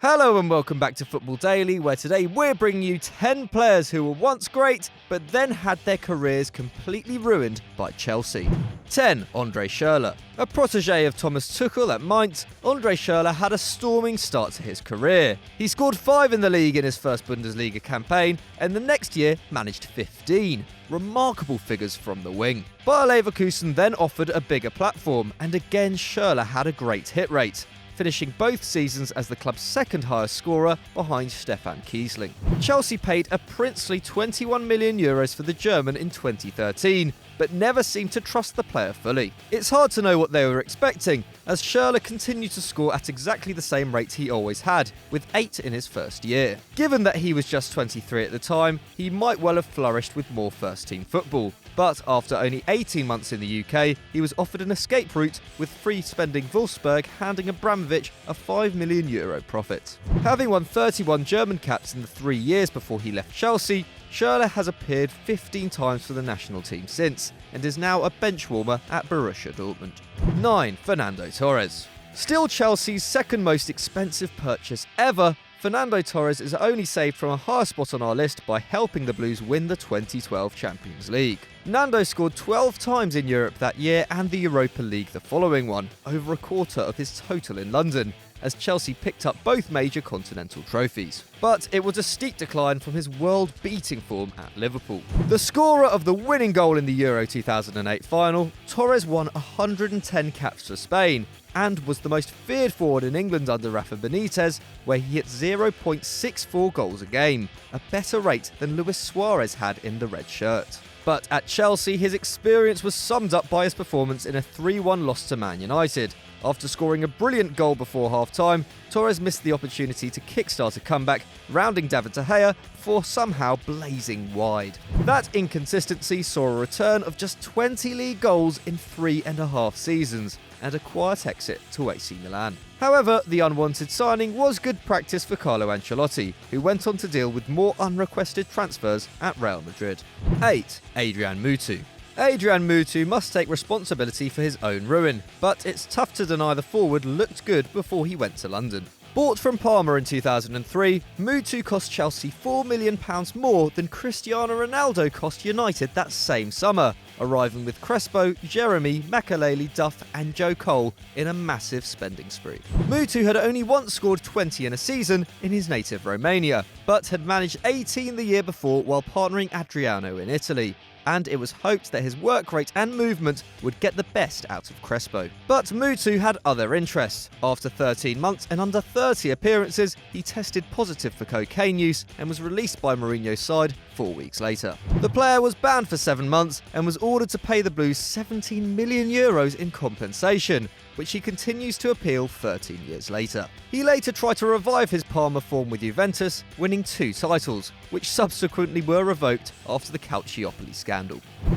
Hello and welcome back to Football Daily, where today we're bringing you 10 players who were once great, but then had their careers completely ruined by Chelsea. 10. André Schürrle. A protégé of Thomas Tuchel at Mainz, André Schürrle had a storming start to his career. He scored 5 in the league in his first Bundesliga campaign, and the next year managed 15. Remarkable figures from the wing. Bayer Leverkusen then offered a bigger platform, and again Schürrle had a great hit rate, finishing both seasons as the club's second highest scorer behind Stefan Kiesling. Chelsea paid a princely €21 million for the German in 2013, but never seemed to trust the player fully. It's hard to know what they were expecting, as Schürrle continued to score at exactly the same rate he always had, with 8 in his first year. Given that he was just 23 at the time, he might well have flourished with more first-team football. But after only 18 months in the UK, he was offered an escape route, with free-spending Wolfsburg handing Abramovich a €5 million profit. Having won 31 German caps in the 3 years before he left Chelsea, Schürrle has appeared 15 times for the national team since, and is now a bench warmer at Borussia Dortmund. 9. Fernando Torres. Still Chelsea's second most expensive purchase ever, Fernando Torres is only saved from a higher spot on our list by helping the Blues win the 2012 Champions League. Nando scored 12 times in Europe that year and the Europa League the following one, over a quarter of his total in London, as Chelsea picked up both major continental trophies. But it was a steep decline from his world-beating form at Liverpool. The scorer of the winning goal in the Euro 2008 final, Torres won 110 caps for Spain, and was the most feared forward in England under Rafa Benitez, where he hit 0.64 goals a game, a better rate than Luis Suarez had in the red shirt. But at Chelsea, his experience was summed up by his performance in a 3-1 loss to Man United. After scoring a brilliant goal before half-time, Torres missed the opportunity to kickstart a comeback, rounding David De Gea before somehow blazing wide. That inconsistency saw a return of just 20 league goals in 3.5 seasons, and a quiet exit to AC Milan. However, the unwanted signing was good practice for Carlo Ancelotti, who went on to deal with more unrequested transfers at Real Madrid. 8. Adrian Mutu. Adrian Mutu must take responsibility for his own ruin, but it's tough to deny the forward looked good before he went to London. Bought from Parma in 2003, Mutu cost Chelsea £4 million more than Cristiano Ronaldo cost United that same summer, arriving with Crespo, Jeremy, Makelele, Duff and Joe Cole in a massive spending spree. Mutu had only once scored 20 in a season in his native Romania, but had managed 18 the year before while partnering Adriano in Italy, and it was hoped that his work rate and movement would get the best out of Crespo. But Mutu had other interests. After 13 months and under 30 appearances, he tested positive for cocaine use and was released by Mourinho's side 4 weeks later. The player was banned for 7 months and was ordered to pay the Blues €17 million in compensation, which he continues to appeal 13 years later. He later tried to revive his Parma form with Juventus, winning 2 titles, which subsequently were revoked after the Calciopoli scandal.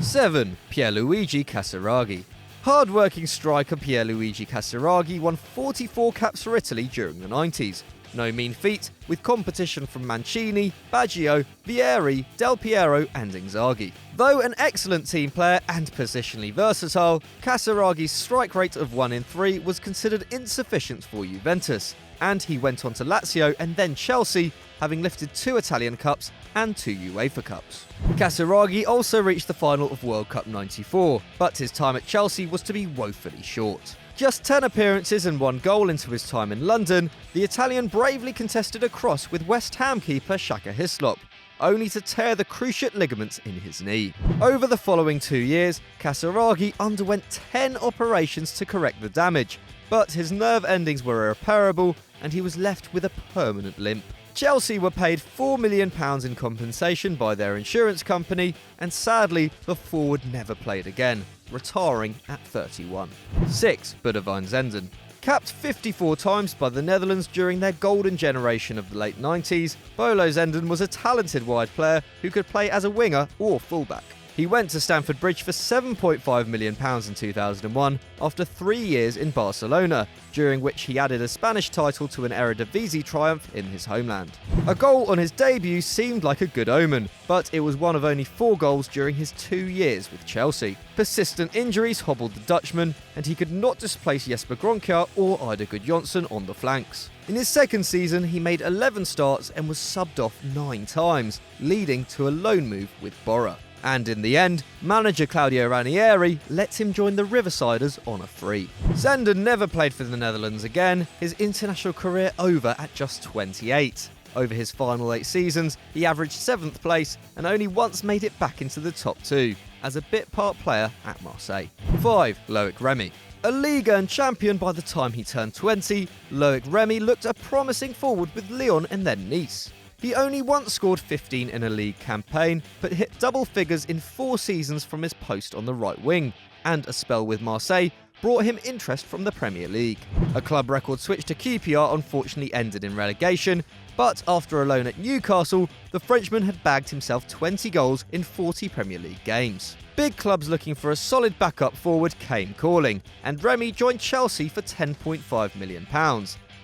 7. Pierluigi Casiraghi. Hard-working striker Pierluigi Casiraghi won 44 caps for Italy during the 90s. No mean feat, with competition from Mancini, Baggio, Vieri, Del Piero and Inzaghi. Though an excellent team player and positionally versatile, Casiraghi's strike rate of 1 in 3 was considered insufficient for Juventus, and he went on to Lazio and then Chelsea, having lifted 2 Italian Cups and 2 UEFA Cups. Casiraghi also reached the final of World Cup '94, but his time at Chelsea was to be woefully short. Just 10 appearances and 1 goal into his time in London, the Italian bravely contested a cross with West Ham keeper Xhaka Hislop, only to tear the cruciate ligaments in his knee. Over the following 2 years, Casiraghi underwent 10 operations to correct the damage, but his nerve endings were irreparable and he was left with a permanent limp. Chelsea were paid £4 million in compensation by their insurance company, and sadly, the forward never played again, retiring at 31. 6. Boudewijn Zenden. Capped 54 times by the Netherlands during their golden generation of the late 90s, Bolo Zenden was a talented wide player who could play as a winger or fullback. He went to Stamford Bridge for £7.5 million in 2001 after 3 years in Barcelona, during which he added a Spanish title to an Eredivisie triumph in his homeland. A goal on his debut seemed like a good omen, but it was one of only 4 goals during his 2 years with Chelsea. Persistent injuries hobbled the Dutchman, and he could not displace Jesper Grønkjær or Eidur Gudjohnsen on the flanks. In his second season, he made 11 starts and was subbed off 9 times, leading to a loan move with Bora. And in the end, manager Claudio Ranieri let him join the Riversiders on a free. Zenden never played for the Netherlands again, his international career over at just 28. Over his final 8 seasons, he averaged 7th place and only once made it back into the top 2, as a bit-part player at Marseille. 5. Loïc Rémy. A Ligue 1 champion by the time he turned 20, Loïc Rémy looked a promising forward with Lyon and then Nice. He only once scored 15 in a league campaign, but hit double figures in 4 seasons from his post on the right wing, and a spell with Marseille brought him interest from the Premier League. A club record switch to QPR unfortunately ended in relegation, but after a loan at Newcastle, the Frenchman had bagged himself 20 goals in 40 Premier League games. Big clubs looking for a solid backup forward came calling, and Rémy joined Chelsea for £10.5 million.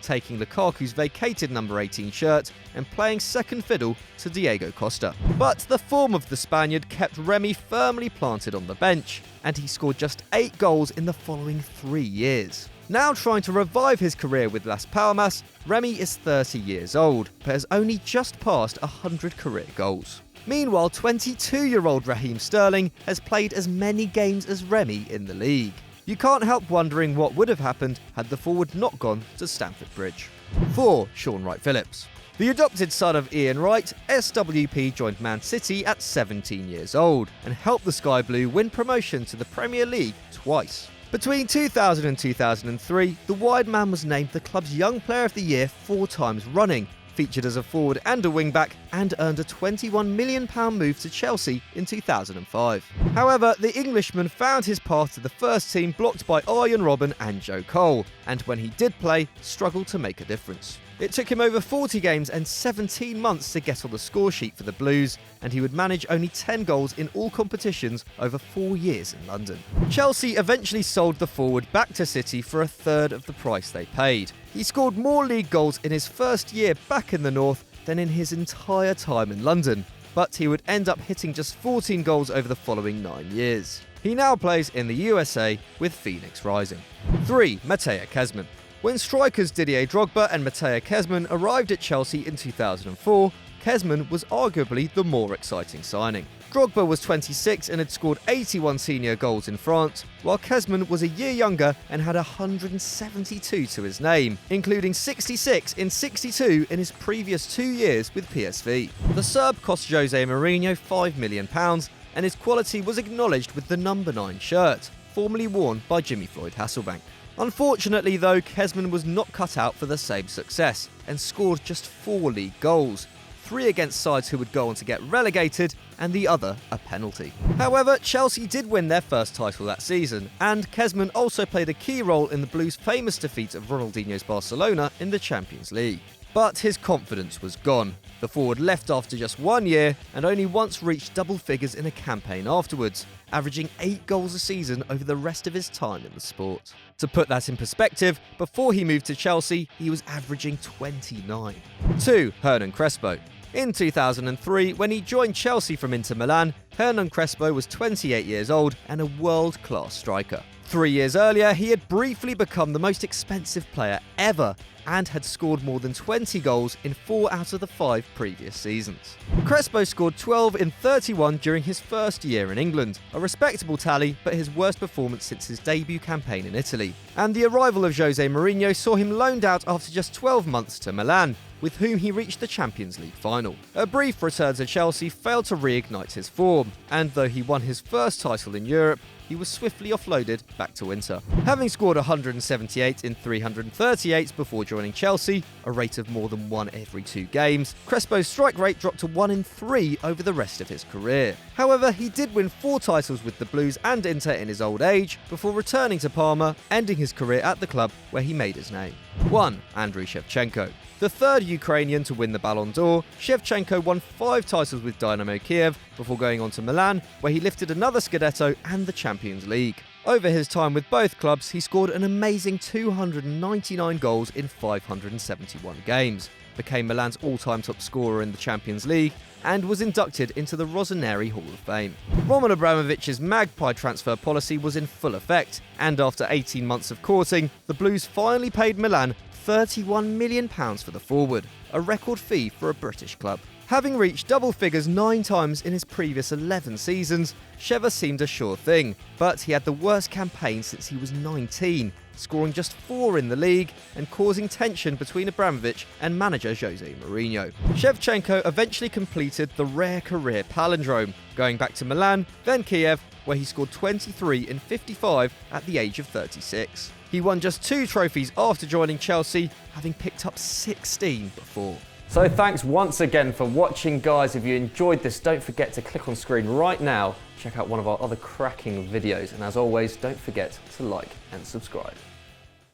Taking Lukaku's vacated number 18 shirt and playing second fiddle to Diego Costa. But the form of the Spaniard kept Rémy firmly planted on the bench, and he scored just 8 goals in the following 3 years. Now trying to revive his career with Las Palmas, Rémy is 30 years old, but has only just passed 100 career goals. Meanwhile, 22-year-old Raheem Sterling has played as many games as Rémy in the league. You can't help wondering what would have happened had the forward not gone to Stamford Bridge. 4. Shaun Wright-Phillips. The adopted son of Ian Wright, SWP joined Man City at 17 years old and helped the Sky Blue win promotion to the Premier League twice. Between 2000 and 2003, the wide man was named the club's Young Player of the Year 4 times running, featured as a forward and a wing-back, and earned a £21 million move to Chelsea in 2005. However, the Englishman found his path to the first team blocked by Arjen Robben and Joe Cole, and when he did play, struggled to make a difference. It took him over 40 games and 17 months to get on the score sheet for the Blues, and he would manage only 10 goals in all competitions over 4 years in London. Chelsea eventually sold the forward back to City for a third of the price they paid. He scored more league goals in his first year back in the north than in his entire time in London, but he would end up hitting just 14 goals over the following 9 years. He now plays in the USA with Phoenix Rising. 3. Mateja Kežman. When strikers Didier Drogba and Mateja Kežman arrived at Chelsea in 2004, Kežman was arguably the more exciting signing. Drogba was 26 and had scored 81 senior goals in France, while Kežman was a year younger and had 172 to his name, including 66 in 62 in his previous 2 years with PSV. The Serb cost Jose Mourinho £5 million, and his quality was acknowledged with the number 9 shirt, formerly worn by Jimmy Floyd Hasselbank. Unfortunately though, Kežman was not cut out for the same success and scored just 4 league goals, 3 against sides who would go on to get relegated and the other a penalty. However, Chelsea did win their first title that season, and Kežman also played a key role in the Blues' famous defeat of Ronaldinho's Barcelona in the Champions League. But his confidence was gone. The forward left after just 1 year and only once reached double figures in a campaign afterwards, averaging 8 goals a season over the rest of his time in the sport. To put that in perspective, before he moved to Chelsea, he was averaging 29. 2. Hernán Crespo. In 2003, when he joined Chelsea from Inter Milan, Hernán Crespo was 28 years old and a world-class striker. 3 years earlier, he had briefly become the most expensive player ever and had scored more than 20 goals in 4 out of the 5 previous seasons. Crespo scored 12 in 31 during his first year in England, a respectable tally but his worst performance since his debut campaign in Italy. And the arrival of Jose Mourinho saw him loaned out after just 12 months to Milan, with whom he reached the Champions League final. A brief return to Chelsea failed to reignite his form, and though he won his first title in Europe, he was swiftly offloaded back to Inter. Having scored 178 in 338 before joining Chelsea, a rate of more than 1 every 2 games, Crespo's strike rate dropped to 1 in 3 over the rest of his career. However, he did win 4 titles with the Blues and Inter in his old age, before returning to Parma, ending his career at the club where he made his name. 1. Andriy Shevchenko. The third Ukrainian to win the Ballon d'Or, Shevchenko won 5 titles with Dynamo Kiev before going on to Milan, where he lifted another Scudetto and the Champions League. Over his time with both clubs, he scored an amazing 299 goals in 571 games, became Milan's all-time top scorer in the Champions League, and was inducted into the Rossoneri Hall of Fame. Roman Abramovich's magpie transfer policy was in full effect, and after 18 months of courting, the Blues finally paid Milan £31 million for the forward, a record fee for a British club. Having reached double figures 9 times in his previous 11 seasons, Sheva seemed a sure thing, but he had the worst campaign since he was 19, scoring just 4 in the league and causing tension between Abramovich and manager Jose Mourinho. Shevchenko eventually completed the rare career palindrome, going back to Milan, then Kiev, where he scored 23 in 55 at the age of 36. He won just 2 trophies after joining Chelsea, having picked up 16 before. So thanks once again for watching, guys. If you enjoyed this, don't forget to click on screen right now, check out one of our other cracking videos, and as always, don't forget to like and subscribe.